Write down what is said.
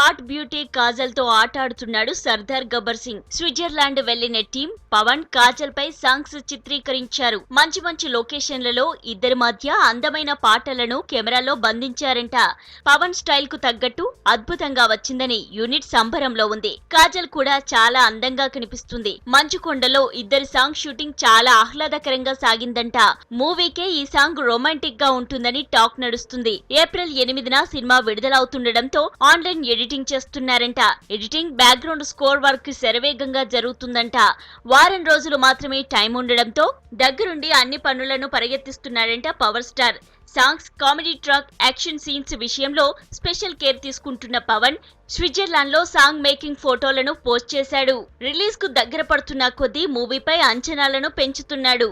Hot beauty Kajal తో ఆటాడుతున్నాడు Sardar Gabbar Singh. Switzerland వెళ్లిన team Pawan Kajal పై songs చిత్రీకరించారు. మంచి మంచి లొకేషన్లలో ఇద్దరి మధ్య అందమైన పాటలను కెమెరాలో బంధించారంట. పవన్ స్టైల్ కు తగ్గట్టు అద్భుతంగా వచ్చిందని యూనిట్ సంబరంలో ఉంది. కాజల్ కూడా చాలా అందంగా కనిపిస్తుంది. మంచుకొండలో ఇద్దరి సాంగ్ షూటింగ్ చాలా ఆహ్లాదకరంగా సాగిందంట. మూవీకే ఈ సాంగ్ రొమాంటిక్ గా ఉంటుందని టాక్ నడుస్తుంది. ఏప్రిల్ 8న సినిమా విడుదలవుతుండటంతో ఆన్లైన్ ఎడిటింగ్ చేస్తున్నారంట. ఎడిటింగ్, బ్యాక్గ్రౌండ్ స్కోర్ వర్క్ శరవేగంగా జరుగుతుందంట. వారం రోజులు మాత్రమే టైం ఉండడంతో దగ్గరుండి అన్ని పనులను పరిగెత్తిస్తున్నాడంట power star. Songs, comedy track, action scenes విషయంలో స్పెషల్ కేర్ తీసుకుంటున్న పవన్ స్విట్జర్లాండ్ లో సాంగ్ మేకింగ్ ఫోటోలను పోస్ట్ చేశాడు. రిలీజ్ కు దగ్గర పడుతున్న కొద్దీ మూవీపై అంచనాలను పెంచుతున్నాడు.